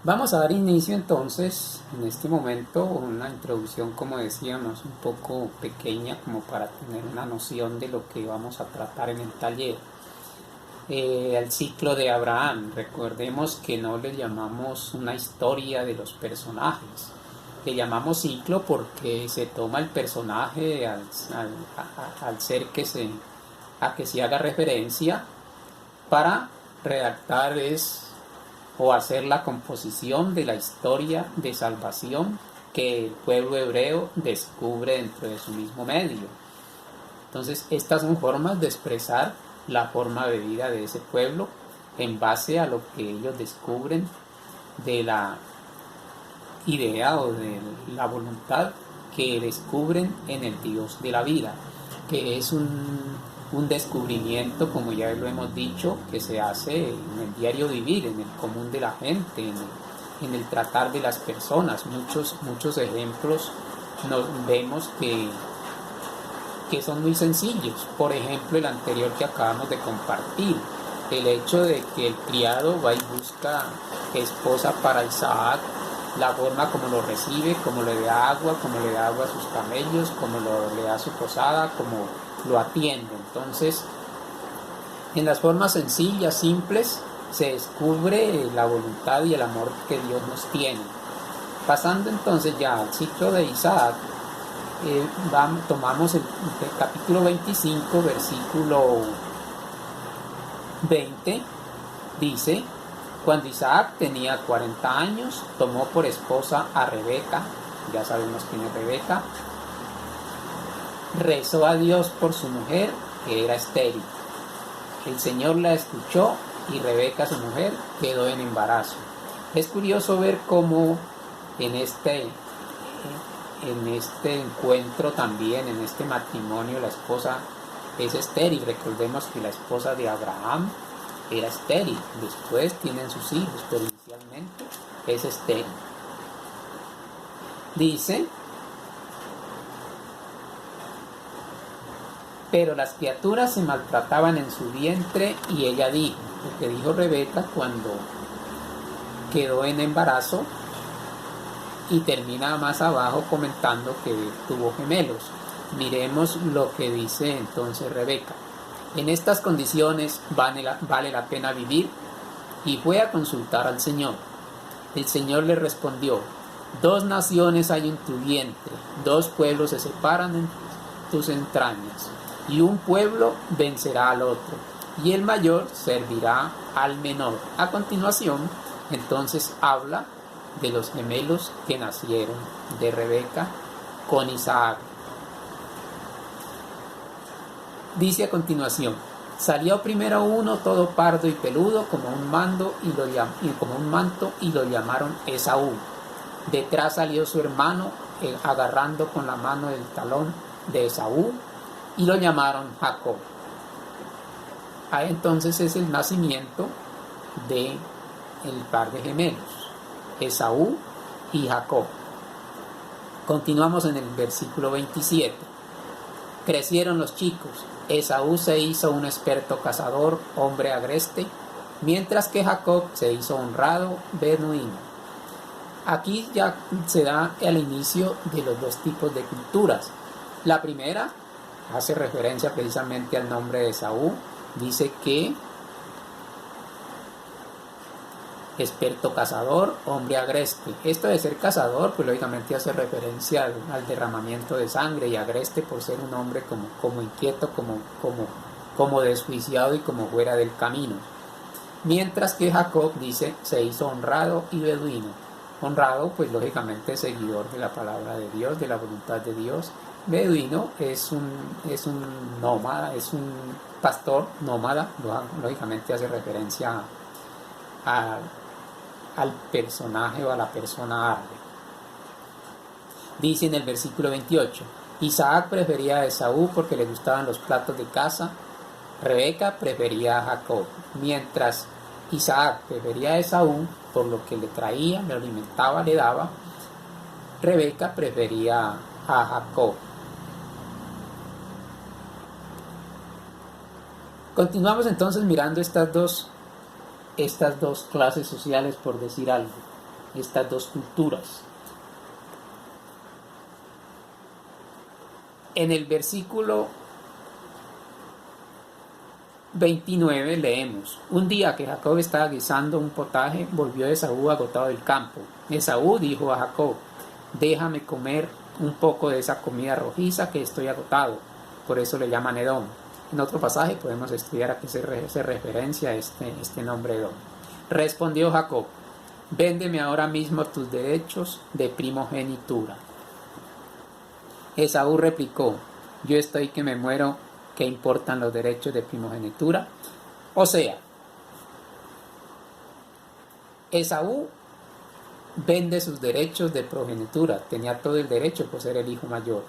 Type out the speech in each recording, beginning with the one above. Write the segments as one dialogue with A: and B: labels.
A: Vamos a dar inicio entonces en este momento, una introducción, como decíamos, un poco pequeña como para tener una noción de lo que vamos a tratar en el taller. Al ciclo de Abraham, recordemos que no le llamamos una historia de los personajes, le llamamos ciclo porque se toma el personaje al ser a que se haga referencia para redactar o hacer la composición de la historia de salvación que el pueblo hebreo descubre dentro de su mismo medio. Entonces, estas son formas de expresar la forma de vida de ese pueblo en base a lo que ellos descubren de la idea o de la voluntad que descubren en el Dios de la vida, que es un descubrimiento, como ya lo hemos dicho, que se hace en el diario vivir, en el común de la gente, en el tratar de las personas. Muchos ejemplos nos vemos que son muy sencillos. Por ejemplo, el anterior que acabamos de compartir, el hecho de que el criado va y busca esposa para Isaac, la forma como lo recibe, como le da agua a sus camellos, como le da su posada, como lo atiende. Entonces, en las formas sencillas, simples, se descubre la voluntad y el amor que Dios nos tiene. Pasando entonces ya al ciclo de Isaac, tomamos el capítulo 25, versículo 20, dice: cuando Isaac tenía 40 años, tomó por esposa a Rebeca. Ya sabemos quién es Rebeca. Rezó a Dios por su mujer, que era estéril. El Señor la escuchó y Rebeca, su mujer, quedó en embarazo. Es curioso ver cómo en este encuentro también, en este matrimonio, la esposa es estéril. Recordemos que la esposa de Abraham era estéril. Después tienen sus hijos, pero inicialmente es estéril. Dice: pero las criaturas se maltrataban en su vientre, y ella dijo, lo que dijo Rebeca cuando quedó en embarazo, y termina más abajo comentando que tuvo gemelos. Miremos lo que dice entonces Rebeca: en estas condiciones vale la pena vivir. Y fue a consultar al Señor. El Señor le respondió: 2 naciones hay en tu vientre, 2 pueblos se separan en tus entrañas, y un pueblo vencerá al otro, y el mayor servirá al menor. A continuación, entonces habla de los gemelos que nacieron de Rebeca con Isaac. Dice a continuación: salió primero uno todo pardo y peludo como un manto, y lo llamaron Esaú. Detrás salió su hermano, agarrando con la mano el talón de Esaú, y lo llamaron Jacob. Entonces es el nacimiento de el par de gemelos, Esaú y Jacob. Continuamos en el versículo 27. Crecieron los chicos. Esaú se hizo un experto cazador, hombre agreste, mientras que Jacob se hizo honrado beduino. Aquí ya se da el inicio de los 2 tipos de culturas. La primera hace referencia precisamente al nombre de Esaú. Dice que experto cazador, hombre agreste. Esto de ser cazador, pues lógicamente hace referencia al derramamiento de sangre, y agreste por ser un hombre como inquieto, como desjuiciado y como fuera del camino. Mientras que Jacob, dice, se hizo honrado y beduino. Honrado, pues lógicamente seguidor de la palabra de Dios, de la voluntad de Dios. Beduino es un nómada, es un pastor nómada. Lógicamente hace referencia al personaje o a la persona árabe. Dice en el versículo 28: Isaac prefería a Esaú porque le gustaban los platos de caza. Rebeca prefería a Jacob. Mientras Isaac prefería a Esaú por lo que le traía, le alimentaba, le daba, Rebeca prefería a Jacob. Continuamos entonces mirando estas dos clases sociales, por decir algo. estas dos culturas. En el versículo 29 leemos: un día que Jacob estaba guisando un potaje, volvió Esaú agotado del campo. Esaú dijo a Jacob: déjame comer un poco de esa comida rojiza, que estoy agotado. Por eso le llaman Edom. En otro pasaje podemos estudiar a qué se referencia este nombre Edom. Respondió Jacob: véndeme ahora mismo tus derechos de primogenitura. Esaú replicó: yo estoy que me muero, ¿qué importan los derechos de primogenitura? O sea, Esaú vende sus derechos de progenitura, tenía todo el derecho por ser el hijo mayor.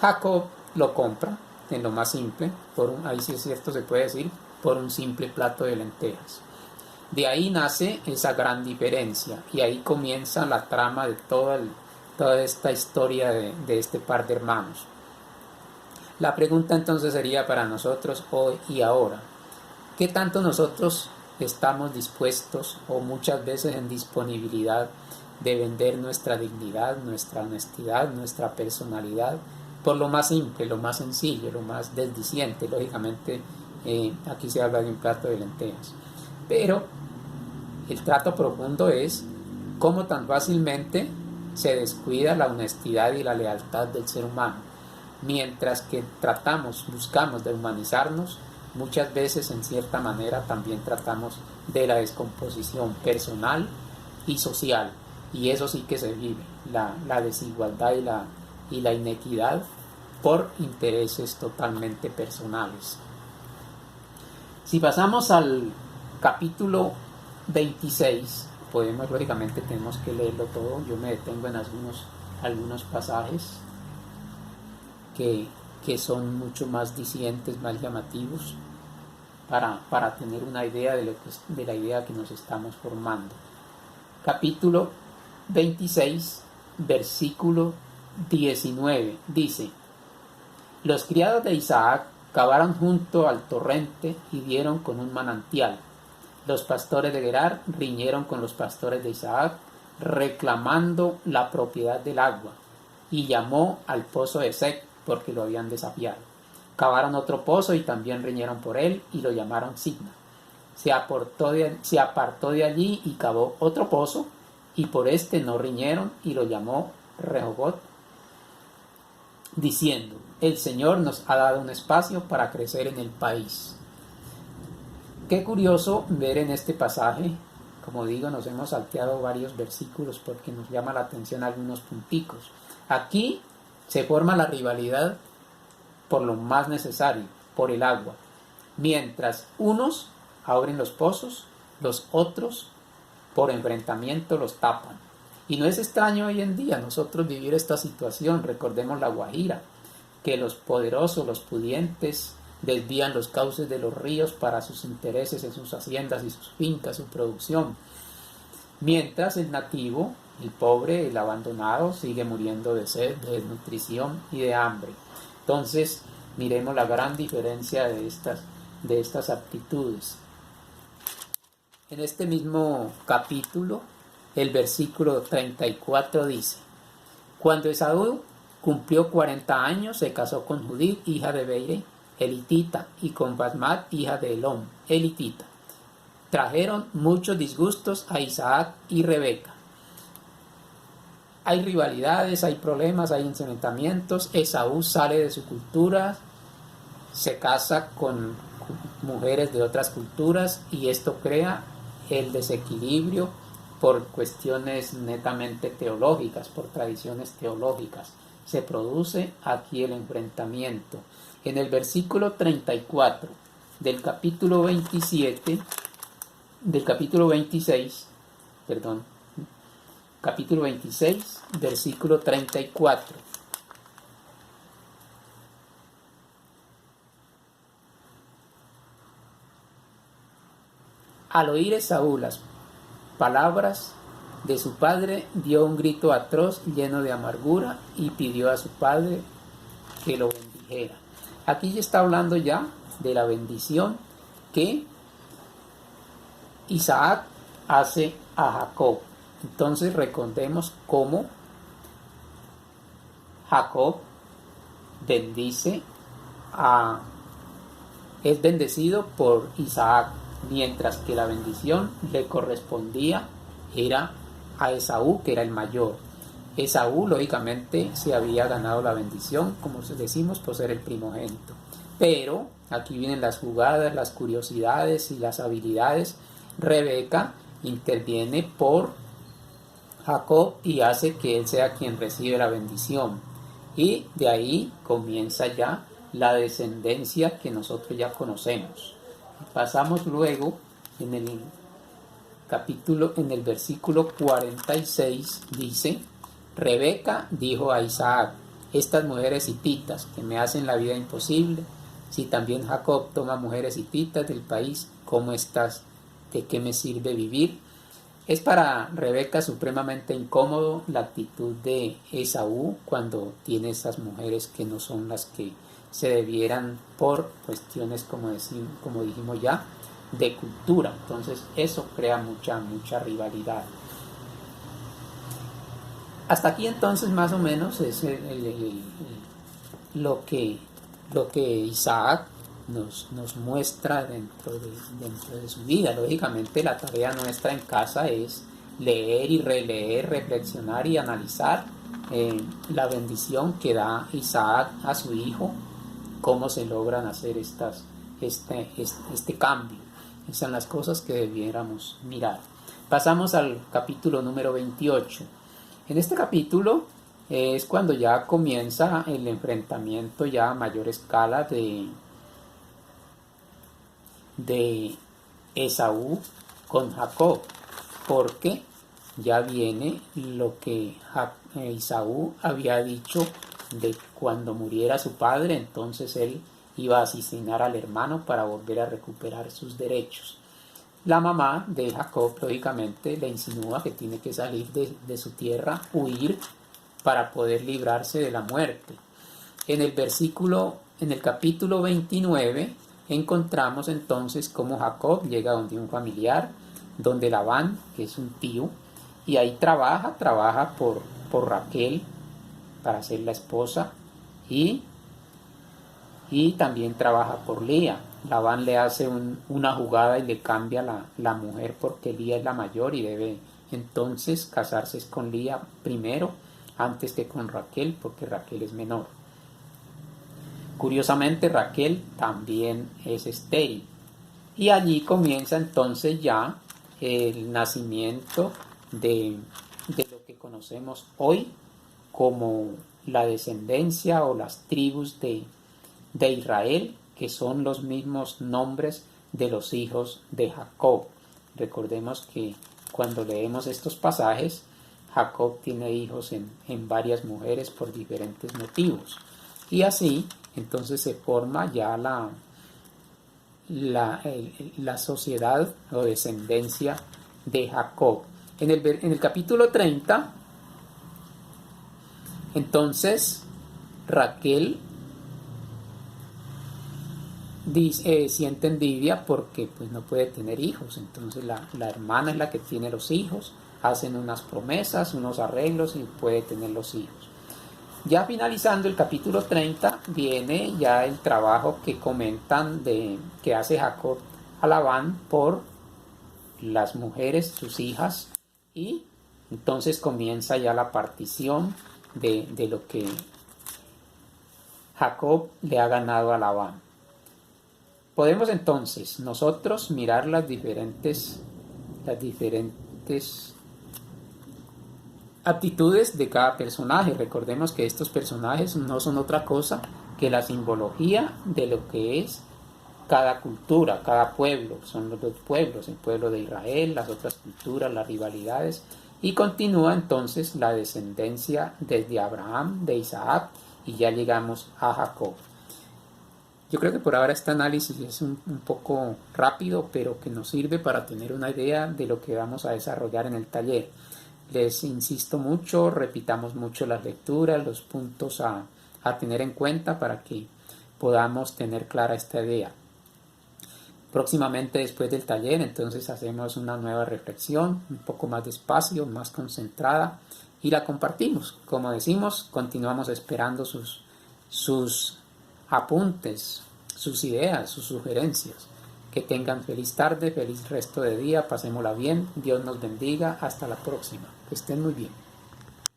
A: Jacob lo compra, en lo más simple, ahí sí es cierto, se puede decir, por un simple plato de lentejas. De ahí nace esa gran diferencia, y ahí comienza la trama de toda esta historia de este par de hermanos. La pregunta entonces sería para nosotros hoy y ahora: ¿qué tanto nosotros estamos dispuestos, o muchas veces en disponibilidad, de vender nuestra dignidad, nuestra honestidad, nuestra personalidad, por lo más simple, lo más sencillo, lo más desdiciente? Lógicamente, aquí se habla de un plato de lentejas. Pero el trato profundo es cómo tan fácilmente se descuida la honestidad y la lealtad del ser humano. Mientras que buscamos de humanizarnos, muchas veces en cierta manera también tratamos de la descomposición personal y social. Y eso sí que se vive, la desigualdad y la inequidad por intereses totalmente personales. Si pasamos al capítulo 26, lógicamente tenemos que leerlo todo. Yo me detengo en algunos pasajes que son mucho más dicientes, más llamativos, para tener una idea de la idea que nos estamos formando. Capítulo 26, versículo 19, dice: los criados de Isaac cavaron junto al torrente y dieron con un manantial. Los pastores de Gerar riñeron con los pastores de Isaac, reclamando la propiedad del agua, y llamó al pozo de Sec, porque lo habían desafiado. Cavaron otro pozo y también riñeron por él, y lo llamaron Signa. Se apartó de allí y cavó otro pozo, y por este no riñeron, y lo llamó Rehoboth, diciendo: el Señor nos ha dado un espacio para crecer en el país. Qué curioso ver en este pasaje. Como digo, nos hemos salteado varios versículos porque nos llama la atención algunos punticos. Aquí se forma la rivalidad por lo más necesario, por el agua. Mientras unos abren los pozos, los otros, por enfrentamiento, los tapan. Y no es extraño hoy en día nosotros vivir esta situación. Recordemos la Guajira, que los poderosos, los pudientes, desvían los cauces de los ríos para sus intereses en sus haciendas y sus fincas, su producción. Mientras el nativo, el pobre, el abandonado, sigue muriendo de sed, de desnutrición y de hambre. Entonces, miremos la gran diferencia de estas actitudes. En este mismo capítulo, el versículo 34 dice: cuando Esaú cumplió 40 años, se casó con Judith, hija de Beire, elitita, y con Basmat, hija de Elón, elitita. Trajeron muchos disgustos a Isaac y Rebeca. Hay rivalidades, hay problemas, hay enfrentamientos. Esaú sale de su cultura, se casa con mujeres de otras culturas, y esto crea el desequilibrio por cuestiones netamente teológicas, por tradiciones teológicas. Se produce aquí el enfrentamiento. En el versículo 34 del capítulo 26, capítulo 26, versículo 34. Al oír Esaú las palabras de su padre, dio un grito atroz lleno de amargura y pidió a su padre que lo bendijera. Aquí ya está hablando ya de la bendición que Isaac hace a Jacob. Entonces recordemos cómo Jacob bendice es bendecido por Isaac, mientras que la bendición le correspondía era a Esaú, que era el mayor. Esaú, lógicamente, se había ganado la bendición, como decimos, por ser el primogénito. Pero aquí vienen las jugadas, las curiosidades y las habilidades. Rebeca interviene por Jacob y hace que él sea quien recibe la bendición. Y de ahí comienza ya la descendencia que nosotros ya conocemos. Pasamos luego en el versículo 46, dice: Rebeca dijo a Isaac: estas mujeres hititas que me hacen la vida imposible, si también Jacob toma mujeres hititas del país, ¿cómo estás? ¿De qué me sirve vivir? Es para Rebeca supremamente incómodo la actitud de Esaú cuando tiene esas mujeres que no son las que se debieran por cuestiones, como dijimos ya, de cultura. Entonces eso crea mucha rivalidad. Hasta aquí entonces más o menos es lo que Isaac nos muestra dentro de su vida. Lógicamente la tarea nuestra en casa es leer y releer, reflexionar y analizar la bendición que da Isaac a su hijo, cómo se logran hacer este cambio. Esas son las cosas que debiéramos mirar. Pasamos al capítulo número 28. En este capítulo es cuando ya comienza el enfrentamiento ya a mayor escala de Esaú con Jacob, porque ya viene lo que Esaú había dicho de cuando muriera su padre, entonces él iba a asesinar al hermano para volver a recuperar sus derechos. La mamá de Jacob, lógicamente, le insinúa que tiene que salir de su tierra, huir para poder librarse de la muerte. En el capítulo 29, encontramos entonces cómo Jacob llega donde un familiar, donde Labán, que es un tío, y ahí trabaja por Raquel para ser la esposa, y también trabaja por Lía. Labán le hace una jugada y le cambia la mujer porque Lía es la mayor y debe entonces casarse con Lía primero antes que con Raquel, porque Raquel es menor. Curiosamente, Raquel también es estéril. Y allí comienza entonces ya el nacimiento de lo que conocemos hoy como la descendencia o las tribus de Israel, que son los mismos nombres de los hijos de Jacob. Recordemos que cuando leemos estos pasajes, Jacob tiene hijos en varias mujeres por diferentes motivos. Y así, entonces se forma ya la sociedad o descendencia de Jacob. En el capítulo 30, entonces Raquel siente envidia porque pues no puede tener hijos. Entonces la hermana es la que tiene los hijos, hacen unas promesas, unos arreglos y puede tener los hijos. Ya finalizando el capítulo 30 viene ya el trabajo que comentan que hace Jacob a Labán por las mujeres, sus hijas, y entonces comienza ya la partición de lo que Jacob le ha ganado a Labán. Podemos entonces nosotros mirar las diferentes actitudes de cada personaje. Recordemos que estos personajes no son otra cosa que la simbología de lo que es cada cultura, cada pueblo. Son los dos pueblos, el pueblo de Israel, las otras culturas, las rivalidades. Y continúa entonces la descendencia desde Abraham, de Isaac, y ya llegamos a Jacob. Yo creo que por ahora este análisis es un poco rápido, pero que nos sirve para tener una idea de lo que vamos a desarrollar en el taller. Les insisto mucho, repitamos mucho las lecturas, los puntos a tener en cuenta para que podamos tener clara esta idea. Próximamente después del taller, entonces hacemos una nueva reflexión, un poco más despacio, más concentrada, y la compartimos. Como decimos, continuamos esperando sus apuntes, sus ideas, sus sugerencias. Que tengan feliz tarde, feliz resto de día, pasémosla bien, Dios nos bendiga, hasta la próxima, que estén muy bien.